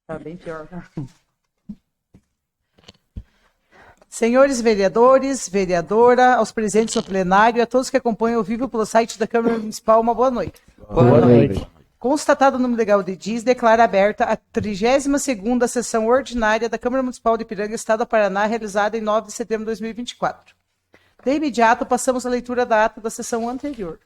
Tá bem pior, né? Senhores vereadores, vereadora, aos presentes no plenário e a todos que acompanham ao vivo pelo site da Câmara Municipal, uma boa noite. Boa noite. Constatado o número legal de dias, declara aberta a 32ª sessão ordinária da Câmara Municipal de Ipiranga, Estado do Paraná, realizada em 9 de setembro de 2024. De imediato, passamos à leitura da ata da sessão anterior.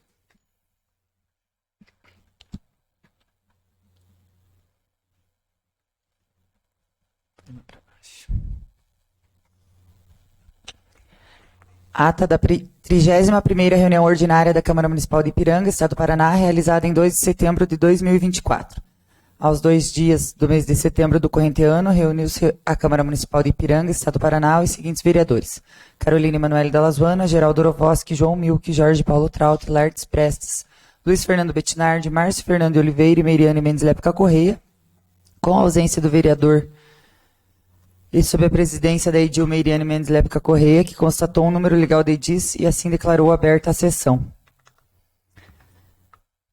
Ata da 31ª reunião ordinária da Câmara Municipal de Ipiranga, Estado do Paraná, realizada em 2 de setembro de 2024. Aos 2 dias do mês de setembro do corrente ano, reuniu-se a Câmara Municipal de Ipiranga, Estado do Paraná, os seguintes vereadores: Carolina Emanuele Dalazuana, Geraldo Orovoski, João Milk, Jorge Paulo Traut, Lartes Prestes, Luiz Fernando Bettinardi, Márcio Fernando de Oliveira e Meiriane Mendes Lépica Correia, com a ausência do vereador e sob a presidência da Edil Meiriane Mendes Lépica Correia, que constatou um número legal de edis e assim declarou aberta a sessão.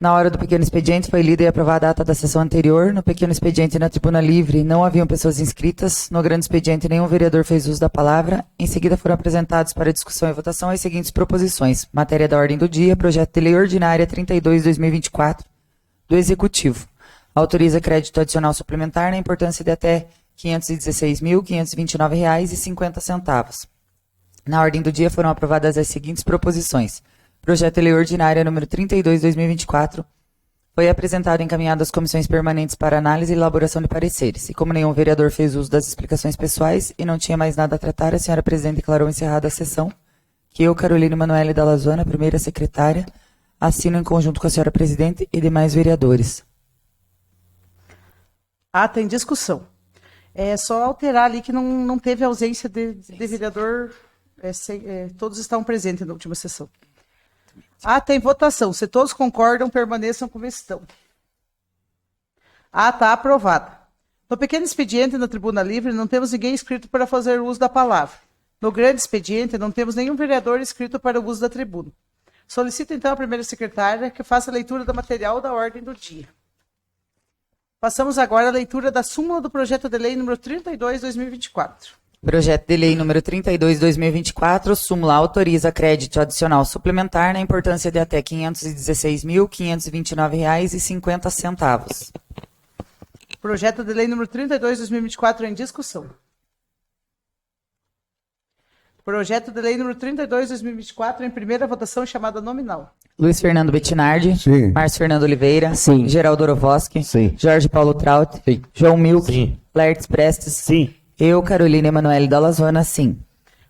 Na hora do pequeno expediente, foi lida e aprovada a ata da sessão anterior. No pequeno expediente e na tribuna livre não haviam pessoas inscritas. No grande expediente, nenhum vereador fez uso da palavra. Em seguida, foram apresentados para discussão e votação as seguintes proposições. Matéria da ordem do dia, projeto de lei ordinária 32/2024 do Executivo. Autoriza crédito adicional suplementar na importância de até R$ 516.529,50. Na ordem do dia foram aprovadas as seguintes proposições. Projeto de lei ordinária número 32/2024 foi apresentado e encaminhado às comissões permanentes para análise e elaboração de pareceres. E como nenhum vereador fez uso das explicações pessoais e não tinha mais nada a tratar, a senhora presidente declarou encerrada a sessão, que eu, Carolina Emanuele Dalazuana, primeira secretária, assino em conjunto com a senhora presidente e demais vereadores. Ata em discussão. É só alterar ali que não teve ausência de vereador, todos estão presentes na última sessão. Ata em votação. Se todos concordam, permaneçam como estão. Ata aprovada. No pequeno expediente na tribuna livre, não temos ninguém inscrito para fazer uso da palavra. No grande expediente, não temos nenhum vereador inscrito para o uso da tribuna. Solicito então a primeira secretária que faça a leitura do material da ordem do dia. Passamos agora à leitura da súmula do projeto de lei número 32/2024. Projeto de lei número 32/2024, súmula autoriza crédito adicional suplementar na importância de até R$ 516.529,50. Projeto de lei número 32/2024 em discussão. Projeto de lei número 32/2024 em primeira votação chamada nominal. Luiz Fernando Bettinardi. Sim. Márcio Fernando Oliveira. Sim. Geraldo Orovoski. Sim. Jorge Paulo Traut. Sim. João Milk. Sim. Lartes Prestes. Sim. Eu, Carolina Emanuele Dalazuana, sim.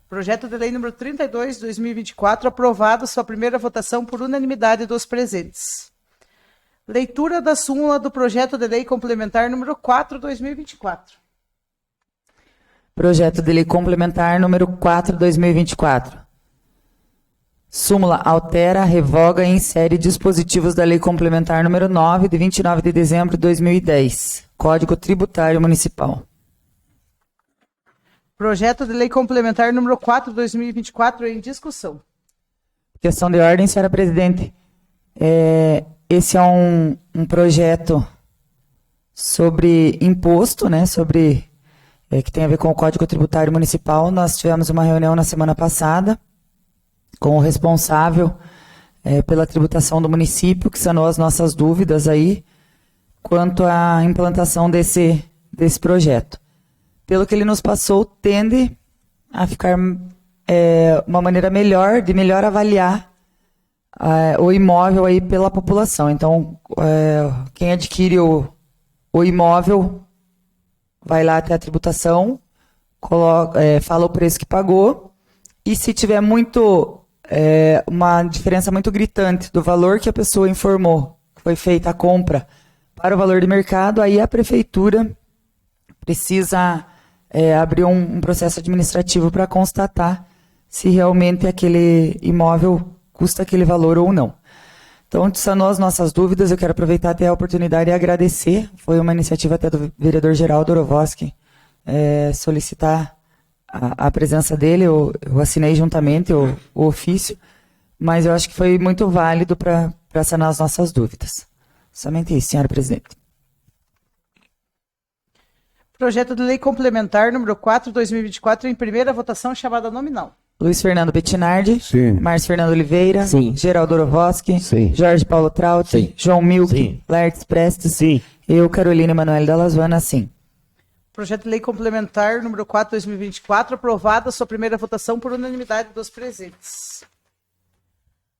Projeto de lei número 32/2024 aprovado sua primeira votação por unanimidade dos presentes. Leitura da súmula do projeto de lei complementar número 4/2024. Projeto de lei complementar número 4/2024. Súmula altera, revoga e insere dispositivos da lei complementar número 9, de 29 de dezembro de 2010. Código Tributário Municipal. Projeto de lei complementar número 4/2024 em discussão. Questão de ordem, senhora presidente. Esse é um projeto sobre imposto, né? Que tem a ver com o Código Tributário Municipal. Nós tivemos uma reunião na semana passada com o responsável pela tributação do município, que sanou as nossas dúvidas aí quanto à implantação desse projeto. Pelo que ele nos passou, tende a ficar uma maneira de melhor avaliar o imóvel aí pela população. Então, quem adquire o imóvel vai lá até a tributação, fala o preço que pagou, e se tiver uma diferença muito gritante do valor que a pessoa informou que foi feita a compra para o valor de mercado, aí a prefeitura precisa abrir um processo administrativo para constatar se realmente aquele imóvel custa aquele valor ou não. Então, sanou as nossas dúvidas. Eu quero aproveitar até a oportunidade e agradecer. Foi uma iniciativa até do vereador Geraldo Orovoski solicitar a presença dele. Eu assinei juntamente o ofício, mas eu acho que foi muito válido para sanar as nossas dúvidas. Somente isso, senhora presidente. Projeto de Lei Complementar número 4, 2024, em primeira votação, chamada nominal. Luiz Fernando Bettinardi. Sim. Márcio Fernando Oliveira. Sim. Geraldo Orovoski. Sim. Jorge Paulo Traut. Sim. João Milk. Sim. Laertes Prestes. Sim. Eu, Carolina Emanuele Dalla Zuanna, sim. Projeto de Lei Complementar número 4, 2024, aprovada sua primeira votação por unanimidade dos presentes.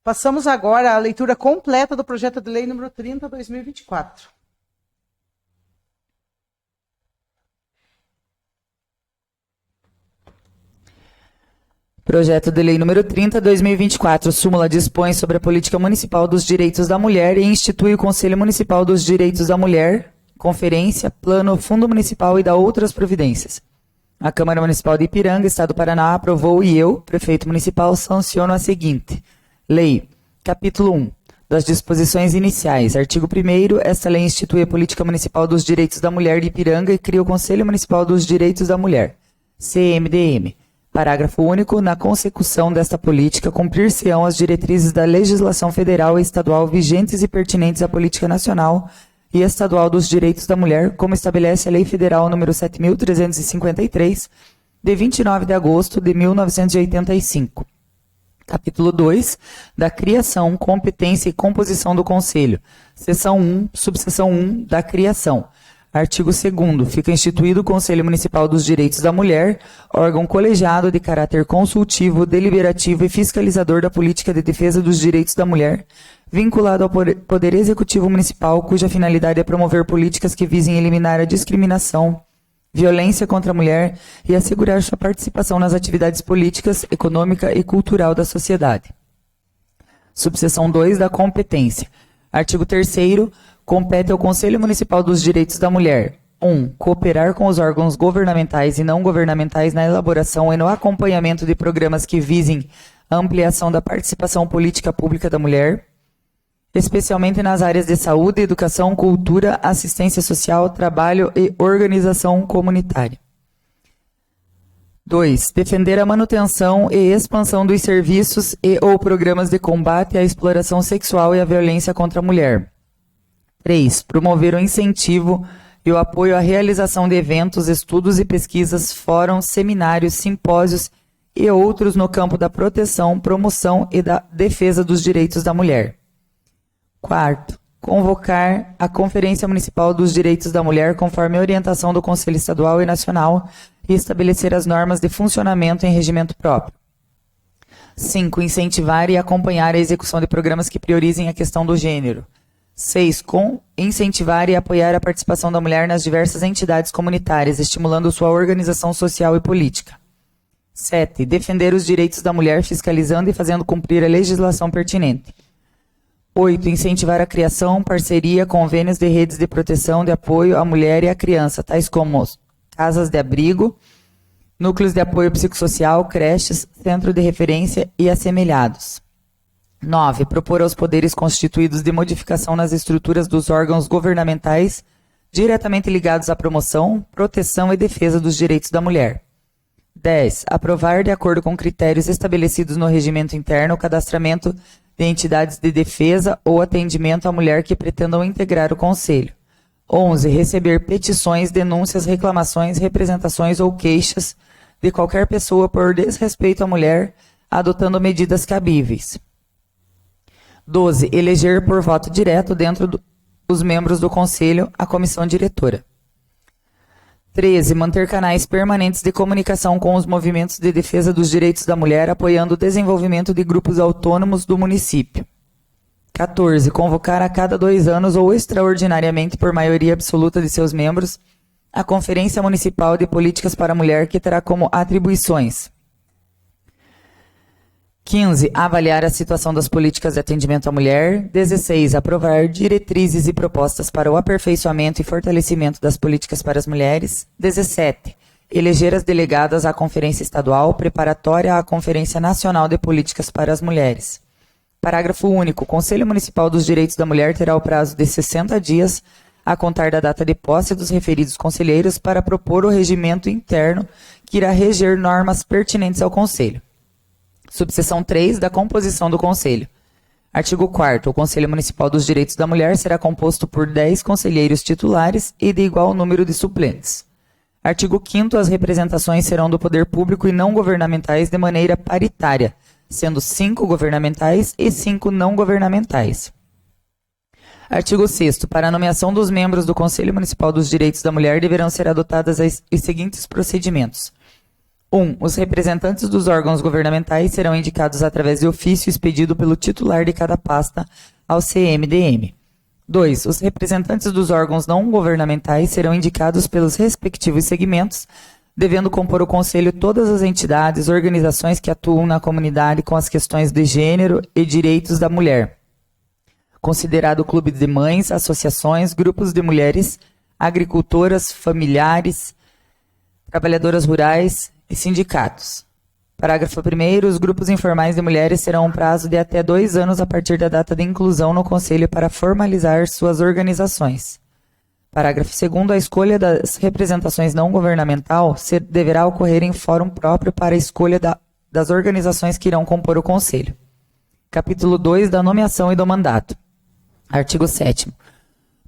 Passamos agora à leitura completa do Projeto de Lei número 30, 2024. Projeto de Lei número 30, 2024, súmula dispõe sobre a política municipal dos direitos da mulher e institui o Conselho Municipal dos Direitos da Mulher, conferência, plano, fundo municipal e dá outras providências. A Câmara Municipal de Ipiranga, Estado do Paraná, aprovou e eu, prefeito municipal, sanciono a seguinte. Lei. Capítulo 1. Das disposições iniciais. Artigo 1º. Esta lei institui a política municipal dos direitos da mulher de Ipiranga e cria o Conselho Municipal dos Direitos da Mulher. CMDM. Parágrafo único. Na consecução desta política, cumprir-se-ão as diretrizes da legislação federal e estadual vigentes e pertinentes à política nacional e estadual dos direitos da mulher, como estabelece a Lei Federal nº 7.353, de 29 de agosto de 1985. Capítulo 2. Da criação, competência e composição do Conselho. Seção 1, subseção 1, da criação. Artigo 2º. Fica instituído o Conselho Municipal dos Direitos da Mulher, órgão colegiado de caráter consultivo, deliberativo e fiscalizador da política de defesa dos direitos da mulher, vinculado ao Poder Executivo Municipal, cuja finalidade é promover políticas que visem eliminar a discriminação, violência contra a mulher e assegurar sua participação nas atividades políticas, econômica e cultural da sociedade. Subseção 2 da competência. Artigo 3º. Compete ao Conselho Municipal dos Direitos da Mulher: 1. Cooperar com os órgãos governamentais e não governamentais na elaboração e no acompanhamento de programas que visem a ampliação da participação política pública da mulher, especialmente nas áreas de saúde, educação, cultura, assistência social, trabalho e organização comunitária. 2. Defender a manutenção e expansão dos serviços e ou programas de combate à exploração sexual e à violência contra a mulher. 3. Promover o incentivo e o apoio à realização de eventos, estudos e pesquisas, fóruns, seminários, simpósios e outros no campo da proteção, promoção e da defesa dos direitos da mulher. 4. Convocar a Conferência Municipal dos Direitos da Mulher conforme a orientação do Conselho Estadual e Nacional e estabelecer as normas de funcionamento em regimento próprio. 5. Incentivar e acompanhar a execução de programas que priorizem a questão do gênero. 6. Incentivar e apoiar a participação da mulher nas diversas entidades comunitárias, estimulando sua organização social e política. 7. Defender os direitos da mulher, fiscalizando e fazendo cumprir a legislação pertinente. 8. Incentivar a criação, parceria, convênios de redes de proteção, de apoio à mulher e à criança, tais como casas de abrigo, núcleos de apoio psicossocial, creches, centro de referência e assemelhados. 9. Propor aos poderes constituídos de modificação nas estruturas dos órgãos governamentais diretamente ligados à promoção, proteção e defesa dos direitos da mulher. 10. Aprovar, de acordo com critérios estabelecidos no regimento interno, o cadastramento de entidades de defesa ou atendimento à mulher que pretendam integrar o Conselho. 11. Receber petições, denúncias, reclamações, representações ou queixas de qualquer pessoa por desrespeito à mulher, adotando medidas cabíveis. 12. Eleger por voto direto dentro dos membros do Conselho a comissão diretora. 13. Manter canais permanentes de comunicação com os movimentos de defesa dos direitos da mulher, apoiando o desenvolvimento de grupos autônomos do município. 14. Convocar a cada 2 anos ou extraordinariamente por maioria absoluta de seus membros a Conferência Municipal de Políticas para a Mulher, que terá como atribuições: 15. Avaliar a situação das políticas de atendimento à mulher. 16. Aprovar diretrizes e propostas para o aperfeiçoamento e fortalecimento das políticas para as mulheres. 17. Eleger as delegadas à Conferência Estadual, preparatória à Conferência Nacional de Políticas para as Mulheres. Parágrafo único. O Conselho Municipal dos Direitos da Mulher terá o prazo de 60 dias a contar da data de posse dos referidos conselheiros para propor o regimento interno que irá reger normas pertinentes ao Conselho. Subseção 3 da composição do Conselho. Artigo 4º. O Conselho Municipal dos Direitos da Mulher será composto por 10 conselheiros titulares e de igual número de suplentes. Artigo 5º, as representações serão do poder público e não governamentais de maneira paritária, sendo 5 governamentais e 5 não governamentais. Artigo 6º, para a nomeação dos membros do Conselho Municipal dos Direitos da Mulher deverão ser adotados os seguintes procedimentos. 1. Os representantes dos órgãos governamentais serão indicados através de ofício expedido pelo titular de cada pasta ao CMDM. 2. Os representantes dos órgãos não governamentais serão indicados pelos respectivos segmentos, devendo compor o Conselho todas as entidades, organizações que atuam na comunidade com as questões de gênero e direitos da mulher, considerado clube de mães, associações, grupos de mulheres, agricultoras, familiares, trabalhadoras rurais e sindicatos. Parágrafo 1º. Os grupos informais de mulheres terão um prazo de até 2 anos a partir da data de inclusão no Conselho para formalizar suas organizações. Parágrafo 2º. A escolha das representações não governamental deverá ocorrer em fórum próprio para a escolha das organizações que irão compor o Conselho. Capítulo 2. Da nomeação e do mandato. Artigo 7º.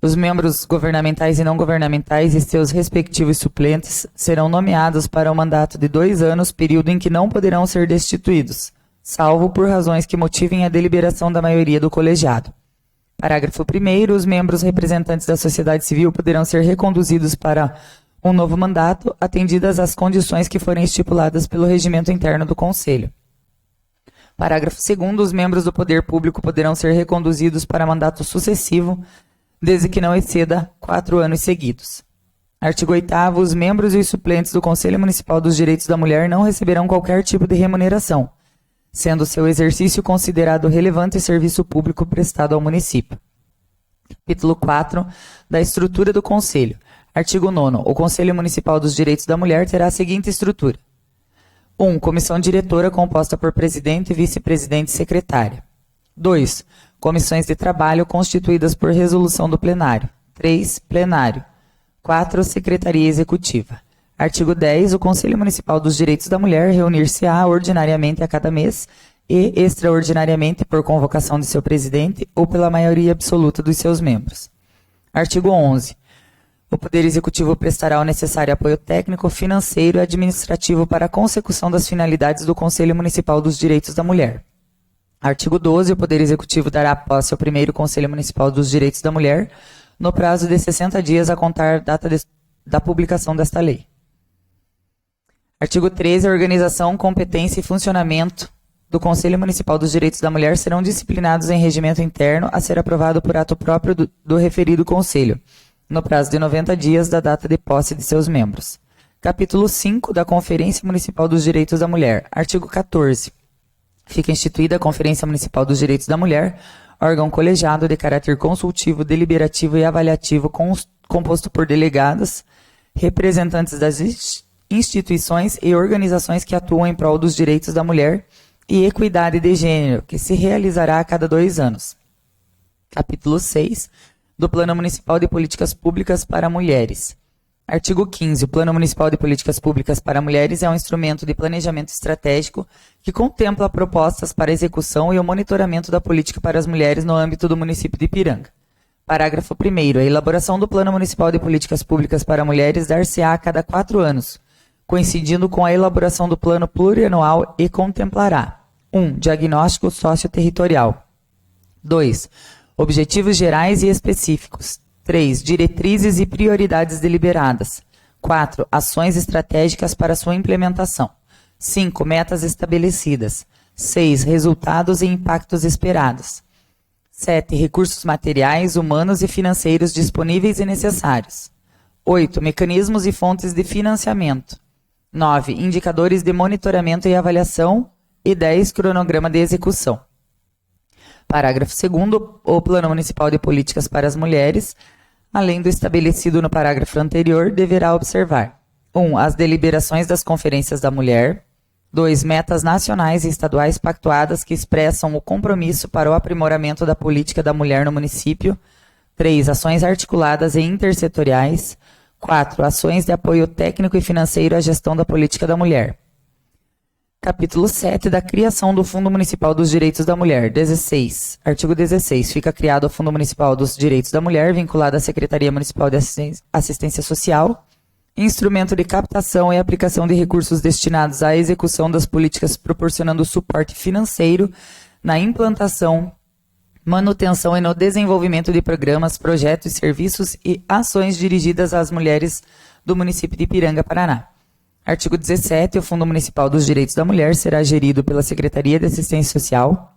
Os membros governamentais e não governamentais e seus respectivos suplentes serão nomeados para um mandato de 2 anos, período em que não poderão ser destituídos, salvo por razões que motivem a deliberação da maioria do colegiado. Parágrafo 1º. Os membros representantes da sociedade civil poderão ser reconduzidos para um novo mandato, atendidas as condições que forem estipuladas pelo regimento interno do Conselho. Parágrafo 2º. Os membros do poder público poderão ser reconduzidos para mandato sucessivo, desde que não exceda 4 anos seguidos. Artigo 8º. Os membros e os suplentes do Conselho Municipal dos Direitos da Mulher não receberão qualquer tipo de remuneração, sendo seu exercício considerado relevante serviço público prestado ao município. Capítulo 4. Da estrutura do Conselho. Artigo 9º. O Conselho Municipal dos Direitos da Mulher terá a seguinte estrutura. 1. Comissão diretora composta por presidente, vice-presidente e secretária. 2. Comissões de trabalho constituídas por resolução do plenário. 3. Plenário. 4. Secretaria Executiva. Artigo 10. O Conselho Municipal dos Direitos da Mulher reunir-se-á ordinariamente a cada mês e, extraordinariamente, por convocação de seu presidente ou pela maioria absoluta dos seus membros. Artigo 11. O Poder Executivo prestará o necessário apoio técnico, financeiro e administrativo para a consecução das finalidades do Conselho Municipal dos Direitos da Mulher. Artigo 12. O Poder Executivo dará posse ao primeiro Conselho Municipal dos Direitos da Mulher no prazo de 60 dias a contar data da publicação desta lei. Artigo 13. A organização, competência e funcionamento do Conselho Municipal dos Direitos da Mulher serão disciplinados em regimento interno a ser aprovado por ato próprio do referido Conselho, no prazo de 90 dias da data de posse de seus membros. Capítulo 5 da Conferência Municipal dos Direitos da Mulher. Artigo 14. Fica instituída a Conferência Municipal dos Direitos da Mulher, órgão colegiado de caráter consultivo, deliberativo e avaliativo composto por delegados, representantes das instituições e organizações que atuam em prol dos direitos da mulher e equidade de gênero, que se realizará a cada 2 anos. Capítulo 6 do Plano Municipal de Políticas Públicas para Mulheres. Artigo 15. O Plano Municipal de Políticas Públicas para Mulheres é um instrumento de planejamento estratégico que contempla propostas para execução e o monitoramento da política para as mulheres no âmbito do município de Ipiranga. Parágrafo 1º. A elaboração do Plano Municipal de Políticas Públicas para Mulheres dar-se-á a cada 4 anos, coincidindo com a elaboração do Plano Plurianual e contemplará 1. Diagnóstico socioterritorial. 2. Objetivos gerais e específicos. 3. Diretrizes e prioridades deliberadas. 4. Ações estratégicas para sua implementação. 5. Metas estabelecidas. 6. Resultados e impactos esperados. 7. Recursos materiais, humanos e financeiros disponíveis e necessários. 8. Mecanismos e fontes de financiamento. 9. Indicadores de monitoramento e avaliação. E 10. Cronograma de execução. Parágrafo 2º. O Plano Municipal de Políticas para as Mulheres, além do estabelecido no parágrafo anterior, deverá observar 1. As deliberações das conferências da mulher. 2. Metas nacionais e estaduais pactuadas que expressam o compromisso para o aprimoramento da política da mulher no município. 3. Ações articuladas e intersetoriais. 4. Ações de apoio técnico e financeiro à gestão da política da mulher. Capítulo 7 da criação do Fundo Municipal dos Direitos da Mulher. 16. Artigo 16. Fica criado o Fundo Municipal dos Direitos da Mulher, vinculado à Secretaria Municipal de Assistência Social, instrumento de captação e aplicação de recursos destinados à execução das políticas proporcionando suporte financeiro na implantação, manutenção e no desenvolvimento de programas, projetos, serviços e ações dirigidas às mulheres do município de Ipiranga, Paraná. Artigo 17. O Fundo Municipal dos Direitos da Mulher será gerido pela Secretaria de Assistência Social,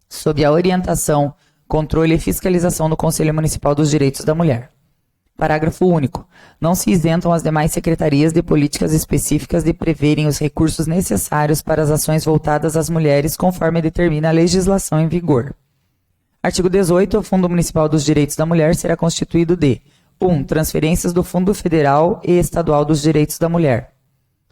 sob a orientação, controle e fiscalização do Conselho Municipal dos Direitos da Mulher. Parágrafo único. Não se isentam as demais secretarias de políticas específicas de preverem os recursos necessários para as ações voltadas às mulheres, conforme determina a legislação em vigor. Artigo 18. O Fundo Municipal dos Direitos da Mulher será constituído de 1. Transferências do Fundo Federal e Estadual dos Direitos da Mulher.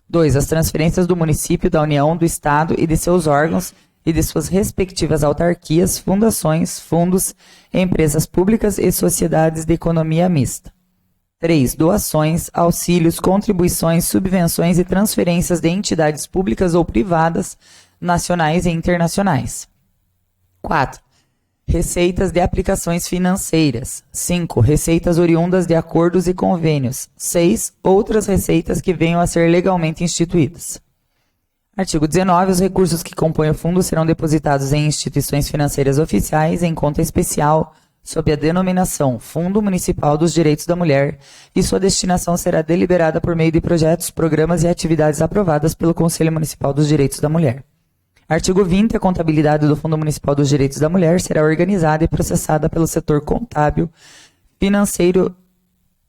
2. As transferências do município, da União, do Estado e de seus órgãos e de suas respectivas autarquias, fundações, fundos, empresas públicas e sociedades de economia mista. 3. Doações, auxílios, contribuições, subvenções e transferências de entidades públicas ou privadas, nacionais e internacionais. 4. Receitas de aplicações financeiras. 5. Receitas oriundas de acordos e convênios. 6. Outras receitas que venham a ser legalmente instituídas. Artigo 19. Os recursos que compõem o fundo serão depositados em instituições financeiras oficiais em conta especial sob a denominação Fundo Municipal dos Direitos da Mulher e sua destinação será deliberada por meio de projetos, programas e atividades aprovadas pelo Conselho Municipal dos Direitos da Mulher. Artigo 20. A contabilidade do Fundo Municipal dos Direitos da Mulher será organizada e processada pelo setor contábil financeiro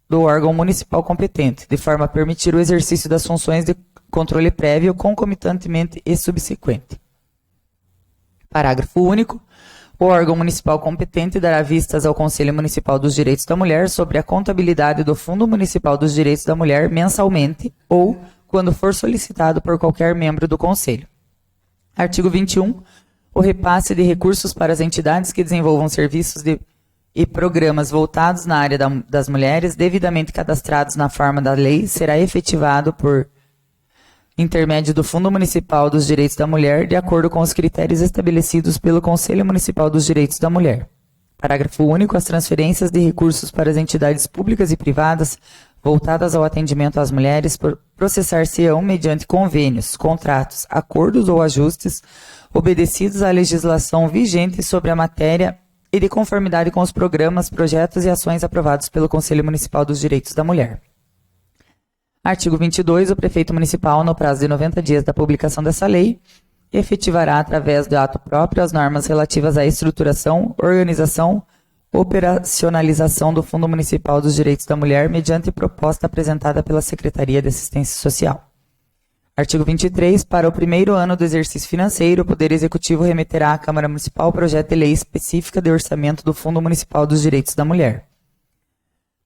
do órgão municipal competente, de forma a permitir o exercício das funções de controle prévio, concomitantemente e subsequente. Parágrafo único. O órgão municipal competente dará vistas ao Conselho Municipal dos Direitos da Mulher sobre a contabilidade do Fundo Municipal dos Direitos da Mulher mensalmente ou quando for solicitado por qualquer membro do Conselho. Artigo 21. O repasse de recursos para as entidades que desenvolvam serviços e programas voltados na área das mulheres, devidamente cadastrados na forma da lei, será efetivado por intermédio do Fundo Municipal dos Direitos da Mulher, de acordo com os critérios estabelecidos pelo Conselho Municipal dos Direitos da Mulher. Parágrafo único. As transferências de recursos para as entidades públicas e privadas voltadas ao atendimento às mulheres processar-se-ão mediante convênios, contratos, acordos ou ajustes, obedecidos à legislação vigente sobre a matéria e de conformidade com os programas, projetos e ações aprovados pelo Conselho Municipal dos Direitos da Mulher. Artigo 22. O prefeito municipal, no prazo de 90 dias da publicação dessa lei, efetivará, através do ato próprio, as normas relativas à estruturação, organização, operacionalização do Fundo Municipal dos Direitos da Mulher, mediante proposta apresentada pela Secretaria de Assistência Social. Artigo 23. Para o primeiro ano do exercício financeiro, o Poder Executivo remeterá à Câmara Municipal projeto de lei específica de orçamento do Fundo Municipal dos Direitos da Mulher.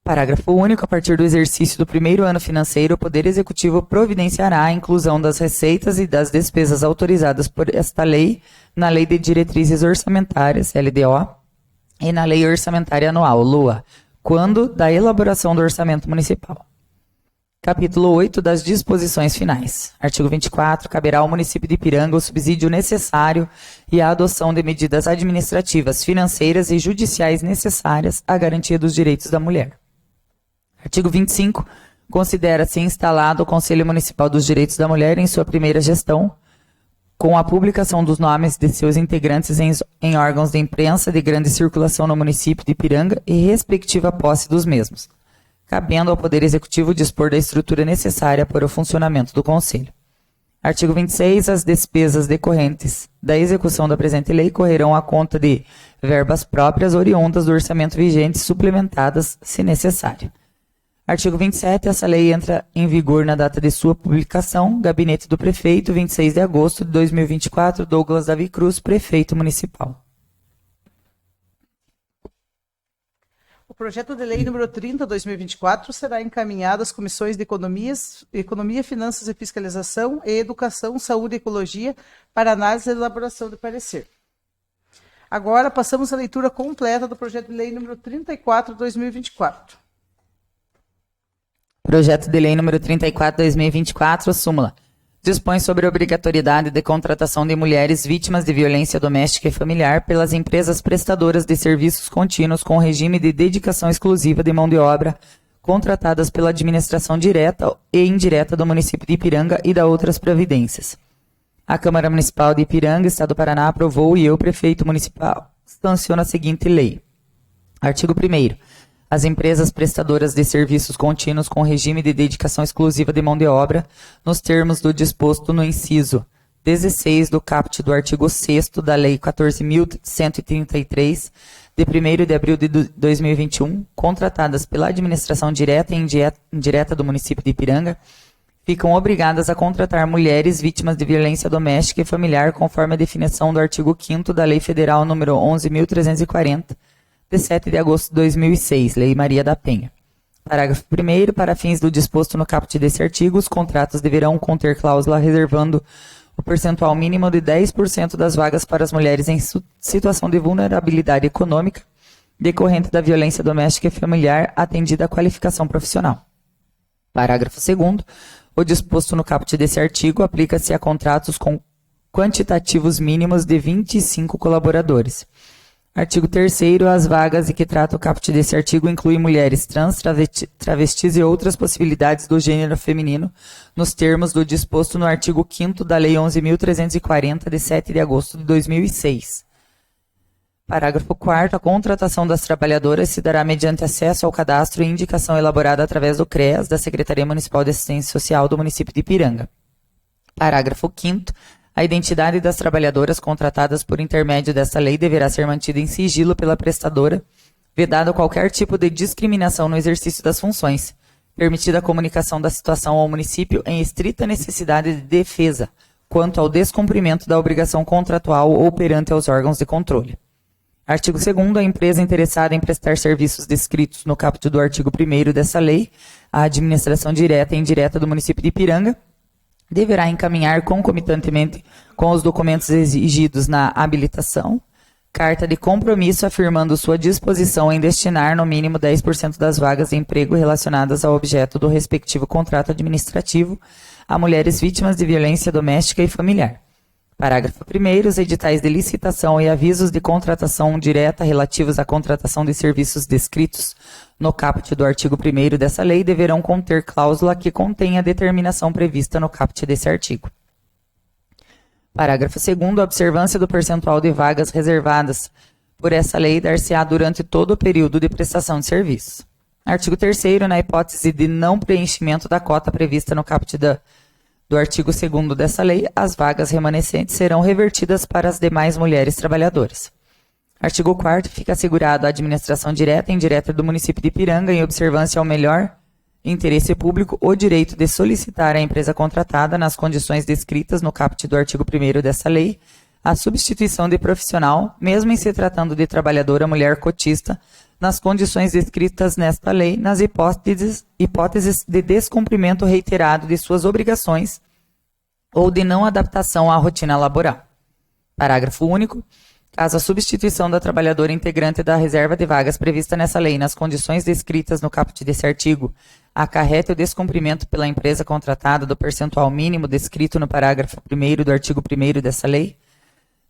Parágrafo único. A partir do exercício do primeiro ano financeiro, o Poder Executivo providenciará a inclusão das receitas e das despesas autorizadas por esta lei na Lei de Diretrizes Orçamentárias, LDO, e na Lei Orçamentária Anual, LOA, quando da elaboração do Orçamento Municipal. Capítulo 8 das disposições finais. Artigo 24. Caberá ao município de Ipiranga o subsídio necessário e a adoção de medidas administrativas, financeiras e judiciais necessárias à garantia dos direitos da mulher. Artigo 25. Considera-se instalado o Conselho Municipal dos Direitos da Mulher em sua primeira gestão, com a publicação dos nomes de seus integrantes em órgãos de imprensa de grande circulação no município de Ipiranga e respectiva posse dos mesmos, cabendo ao Poder Executivo dispor da estrutura necessária para o funcionamento do Conselho. Artigo 26. As despesas decorrentes da execução da presente lei correrão à conta de verbas próprias oriundas do orçamento vigente, suplementadas, se necessário. Artigo 27. Essa lei entra em vigor na data de sua publicação. Gabinete do Prefeito, 26 de agosto de 2024, Douglas Davi Cruz, Prefeito Municipal. O projeto de lei número 30/2024 será encaminhado às comissões de Economia, Finanças e Fiscalização e Educação, Saúde e Ecologia para análise e elaboração de parecer. Agora passamos à leitura completa do projeto de lei número 34/2024. Projeto de lei número 34/2024, súmula. Dispõe sobre a obrigatoriedade de contratação de mulheres vítimas de violência doméstica e familiar pelas empresas prestadoras de serviços contínuos com regime de dedicação exclusiva de mão de obra contratadas pela administração direta e indireta do município de Ipiranga e da outras providências. A Câmara Municipal de Ipiranga, Estado do Paraná, aprovou e eu, prefeito municipal, sanciono a seguinte lei. Artigo 1º. As empresas prestadoras de serviços contínuos com regime de dedicação exclusiva de mão de obra, nos termos do disposto no inciso 16 do caput do artigo 6º da Lei 14.133, de 1º de abril de 2021, contratadas pela administração direta e indireta do município de Ipiranga, ficam obrigadas a contratar mulheres vítimas de violência doméstica e familiar conforme a definição do artigo 5º da Lei Federal nº 11.340, de 7 de agosto de 2006, Lei Maria da Penha. Parágrafo 1º. Para fins do disposto no caput desse artigo, os contratos deverão conter cláusula reservando o percentual mínimo de 10% das vagas para as mulheres em situação de vulnerabilidade econômica decorrente da violência doméstica e familiar atendida à qualificação profissional. Parágrafo 2º. O disposto no caput desse artigo aplica-se a contratos com quantitativos mínimos de 25 colaboradores. Artigo 3º. As vagas em que trata o caput desse artigo incluem mulheres trans, travestis e outras possibilidades do gênero feminino, nos termos do disposto no artigo 5º da Lei 11.340, de 7 de agosto de 2006. Parágrafo 4º. A contratação das trabalhadoras se dará mediante acesso ao cadastro e indicação elaborada através do CREAS, da Secretaria Municipal de Assistência Social do município de Ipiranga. Parágrafo 5º. A identidade das trabalhadoras contratadas por intermédio desta lei deverá ser mantida em sigilo pela prestadora, vedado qualquer tipo de discriminação no exercício das funções, permitida a comunicação da situação ao município em estrita necessidade de defesa, quanto ao descumprimento da obrigação contratual ou perante aos órgãos de controle. Artigo 2º. A empresa interessada em prestar serviços descritos no caput do artigo 1º dessa lei, a administração direta e indireta do município de Ipiranga, deverá encaminhar concomitantemente com os documentos exigidos na habilitação, carta de compromisso afirmando sua disposição em destinar no mínimo 10% das vagas de emprego relacionadas ao objeto do respectivo contrato administrativo a mulheres vítimas de violência doméstica e familiar. Parágrafo 1º. Os editais de licitação e avisos de contratação direta relativos à contratação de serviços descritos no caput do artigo 1º dessa lei deverão conter cláusula que contenha a determinação prevista no caput desse artigo. Parágrafo 2º. A observância do percentual de vagas reservadas por essa lei dar-se-á durante todo o período de prestação de serviço. Artigo 3º. Na hipótese de não preenchimento da cota prevista no caput do artigo 2º dessa lei, as vagas remanescentes serão revertidas para as demais mulheres trabalhadoras. Artigo 4º. Fica assegurado à administração direta e indireta do município de Ipiranga, em observância ao melhor interesse público, o direito de solicitar à empresa contratada, nas condições descritas no caput do artigo 1º dessa lei, a substituição de profissional, mesmo em se tratando de trabalhadora mulher cotista, nas condições descritas nesta lei, nas hipóteses de descumprimento reiterado de suas obrigações ou de não adaptação à rotina laboral. Parágrafo único. Caso a substituição da trabalhadora integrante da reserva de vagas prevista nessa lei nas condições descritas no caput desse artigo acarrete o descumprimento pela empresa contratada do percentual mínimo descrito no parágrafo 1º do artigo 1º dessa lei,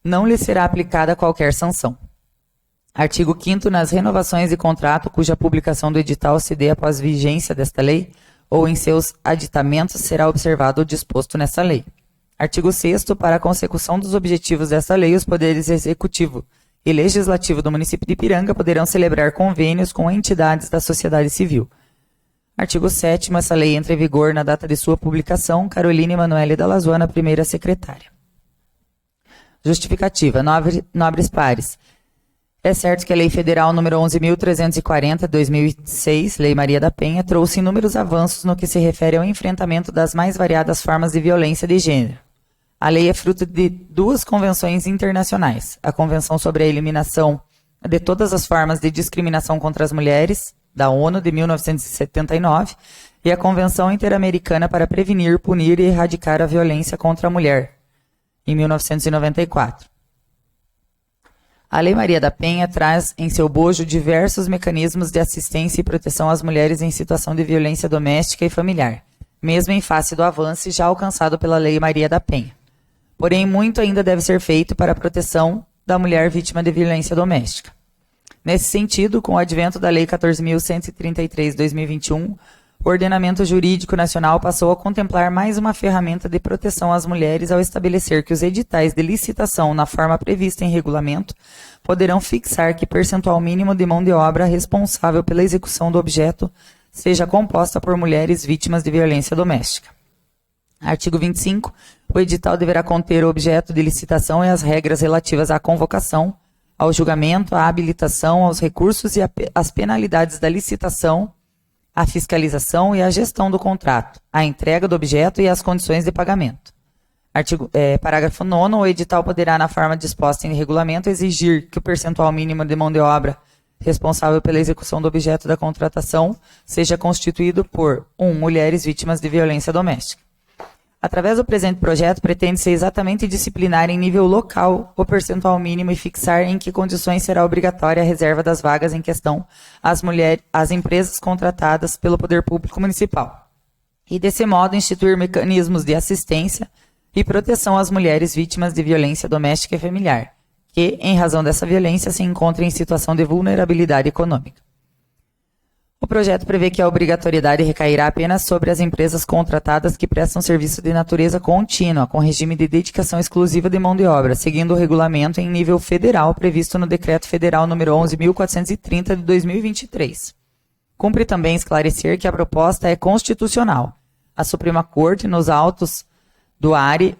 não lhe será aplicada qualquer sanção. Artigo 5º. Nas renovações de contrato cuja publicação do edital se dê após vigência desta lei ou em seus aditamentos será observado o disposto nessa lei. Artigo 6º. Para a consecução dos objetivos desta lei, os poderes executivo e legislativo do município de Ipiranga poderão celebrar convênios com entidades da sociedade civil. Artigo 7º. Essa lei entra em vigor na data de sua publicação. Caroline Emanuele Dalla Zuana, primeira secretária. Justificativa. Nobres pares. É certo que a Lei Federal nº 11.340, 2006, Lei Maria da Penha, trouxe inúmeros avanços no que se refere ao enfrentamento das mais variadas formas de violência de gênero. A lei é fruto de duas convenções internacionais, a Convenção sobre a Eliminação de todas as formas de discriminação contra as mulheres, da ONU, de 1979, e a Convenção Interamericana para Prevenir, Punir e Erradicar a Violência contra a Mulher, em 1994. A Lei Maria da Penha traz em seu bojo diversos mecanismos de assistência e proteção às mulheres em situação de violência doméstica e familiar, mesmo em face do avanço já alcançado pela Lei Maria da Penha. Porém, muito ainda deve ser feito para a proteção da mulher vítima de violência doméstica. Nesse sentido, com o advento da Lei 14.133/2021, o ordenamento jurídico nacional passou a contemplar mais uma ferramenta de proteção às mulheres ao estabelecer que os editais de licitação, na forma prevista em regulamento, poderão fixar que percentual mínimo de mão de obra responsável pela execução do objeto seja composta por mulheres vítimas de violência doméstica. Artigo 25. O edital deverá conter o objeto de licitação e as regras relativas à convocação, ao julgamento, à habilitação, aos recursos e às penalidades da licitação, à fiscalização e à gestão do contrato, à entrega do objeto e às condições de pagamento. Parágrafo 9º. O edital poderá, na forma disposta em regulamento, exigir que o percentual mínimo de mão de obra responsável pela execução do objeto da contratação seja constituído por 1. Mulheres vítimas de violência doméstica. Através do presente projeto, pretende-se exatamente disciplinar em nível local o percentual mínimo e fixar em que condições será obrigatória a reserva das vagas em questão às empresas contratadas pelo Poder Público Municipal. E, desse modo, instituir mecanismos de assistência e proteção às mulheres vítimas de violência doméstica e familiar, que, em razão dessa violência, se encontrem em situação de vulnerabilidade econômica. O projeto prevê que a obrigatoriedade recairá apenas sobre as empresas contratadas que prestam serviço de natureza contínua, com regime de dedicação exclusiva de mão de obra, seguindo o regulamento em nível federal previsto no Decreto Federal número 11.430 de 2023. Cumpre também esclarecer que a proposta é constitucional. A Suprema Corte, nos autos do ARE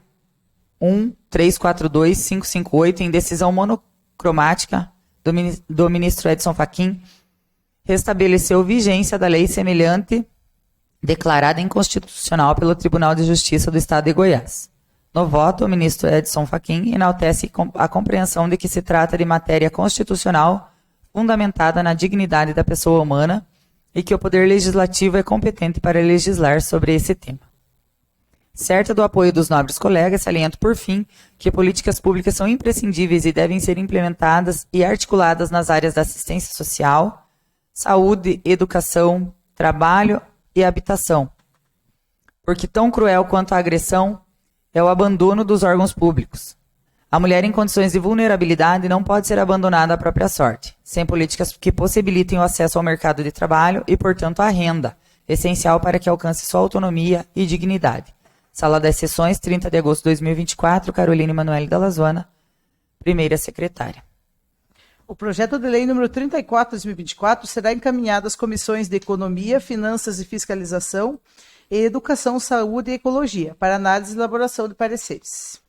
1342558, em decisão monocromática do ministro Edson Fachin, restabeleceu vigência da lei semelhante declarada inconstitucional pelo Tribunal de Justiça do Estado de Goiás. No voto, o ministro Edson Fachin enaltece a compreensão de que se trata de matéria constitucional fundamentada na dignidade da pessoa humana e que o Poder Legislativo é competente para legislar sobre esse tema. Certa do apoio dos nobres colegas, saliento por fim que políticas públicas são imprescindíveis e devem ser implementadas e articuladas nas áreas da assistência social, saúde, educação, trabalho e habitação. Porque tão cruel quanto a agressão é o abandono dos órgãos públicos. A mulher em condições de vulnerabilidade não pode ser abandonada à própria sorte, sem políticas que possibilitem o acesso ao mercado de trabalho e, portanto, à renda, essencial para que alcance sua autonomia e dignidade. Sala das Sessões, 30 de agosto de 2024, Carolina Emanuele Dalla Zuanna, primeira secretária. O projeto de lei número 34/2024 será encaminhado às comissões de Economia, Finanças e Fiscalização e Educação, Saúde e Ecologia, para análise e elaboração de pareceres.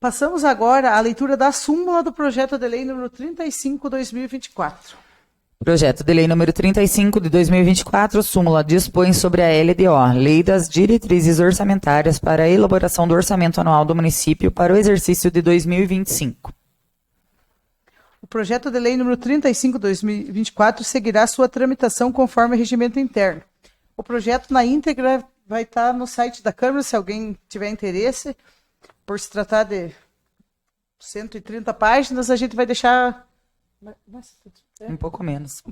Passamos agora à leitura da súmula do projeto de lei número 35/2024. Projeto de lei número 35 de 2024, súmula dispõe sobre a LDO, Lei das Diretrizes Orçamentárias para a elaboração do orçamento anual do município para o exercício de 2025. O projeto de lei número 35/2024 seguirá sua tramitação conforme regimento interno. O projeto na íntegra vai estar no site da Câmara, se alguém tiver interesse. Por se tratar de 130 páginas, a gente vai deixar... Um pouco menos.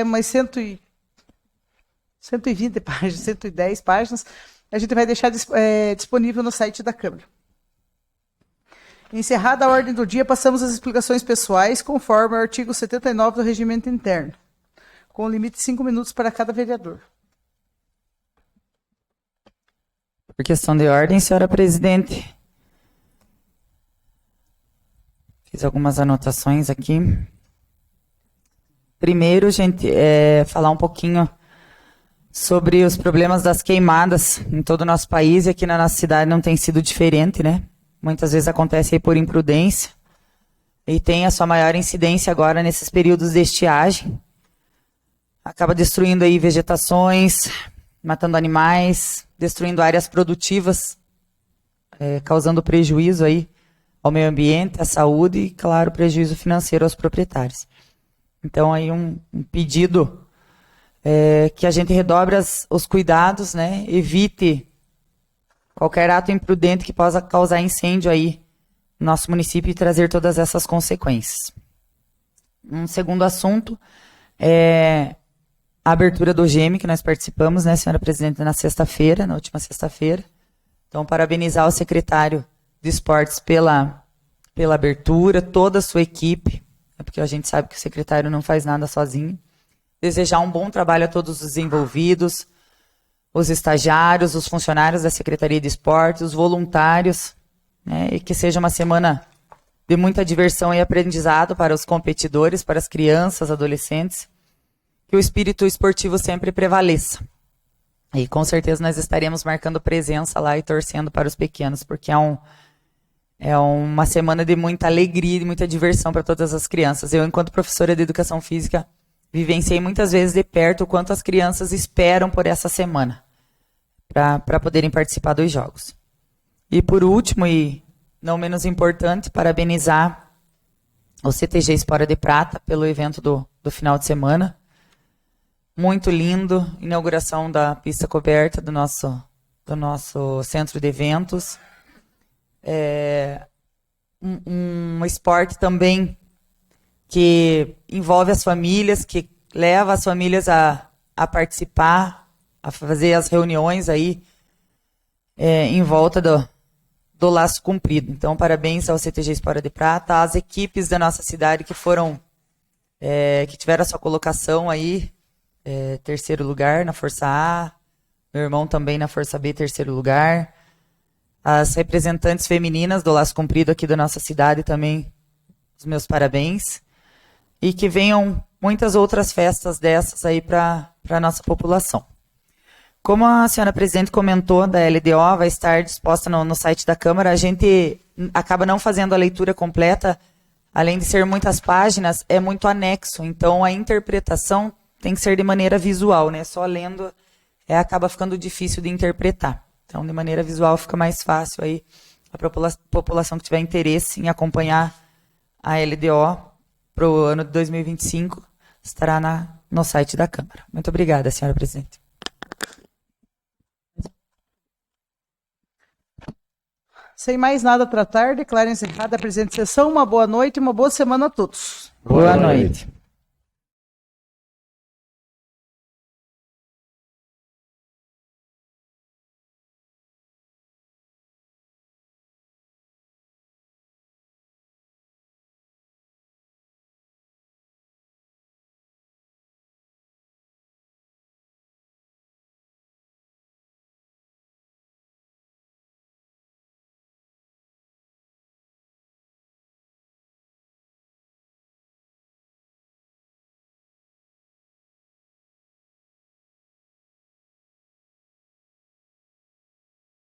Mas 120 páginas, 110 páginas, a gente vai deixar disponível no site da Câmara. Encerrada a ordem do dia, passamos às explicações pessoais, conforme o artigo 79 do Regimento Interno, com limite de 5 minutos para cada vereador. Por questão de ordem, senhora presidente. Fiz algumas anotações aqui. Primeiro, gente, falar um pouquinho sobre os problemas das queimadas em todo o nosso país, e aqui na nossa cidade não tem sido diferente, né? Muitas vezes acontece aí por imprudência e tem a sua maior incidência agora nesses períodos de estiagem. Acaba destruindo aí vegetações, matando animais, destruindo áreas produtivas, causando prejuízo aí ao meio ambiente, à saúde e, claro, prejuízo financeiro aos proprietários. Então, aí um pedido que a gente redobre os cuidados, né? Evite qualquer ato imprudente que possa causar incêndio aí no nosso município e trazer todas essas consequências. Um segundo assunto é a abertura do GEME, que nós participamos, né, senhora presidente, na última sexta-feira. Então, parabenizar o secretário de Esportes pela abertura, toda a sua equipe, porque a gente sabe que o secretário não faz nada sozinho. Desejar um bom trabalho a todos os envolvidos, os estagiários, os funcionários da Secretaria de Esportes, os voluntários, né, e que seja uma semana de muita diversão e aprendizado para os competidores, para as crianças, adolescentes, que o espírito esportivo sempre prevaleça. E com certeza nós estaremos marcando presença lá e torcendo para os pequenos, porque é uma semana de muita alegria e de muita diversão para todas as crianças. Eu, enquanto professora de Educação Física, vivenciei muitas vezes de perto o quanto as crianças esperam por essa semana para poderem participar dos jogos. E por último, e não menos importante, parabenizar o CTG Espora de Prata pelo evento do final de semana. Muito lindo, inauguração da pista coberta do nosso centro de eventos. Um esporte também que envolve as famílias, que leva as famílias a participar, a fazer as reuniões aí em volta do laço comprido. Então, parabéns ao CTG Espora de Prata, às equipes da nossa cidade que que tiveram a sua colocação aí, terceiro lugar na Força A, meu irmão também na Força B, terceiro lugar. As representantes femininas do laço comprido aqui da nossa cidade também, os meus parabéns. E que venham muitas outras festas dessas aí para a nossa população. Como a senhora presidente comentou, da LDO vai estar disposta no site da Câmara, a gente acaba não fazendo a leitura completa, além de ser muitas páginas, é muito anexo, então a interpretação tem que ser de maneira visual, né? Só lendo acaba ficando difícil de interpretar. Então, de maneira visual fica mais fácil aí a população que tiver interesse em acompanhar a LDO para o ano de 2025 estará no site da Câmara. Muito obrigada, senhora presidente. Sem mais nada a tratar, declaro encerrada a presente sessão. Uma boa noite e uma boa semana a todos. Boa noite.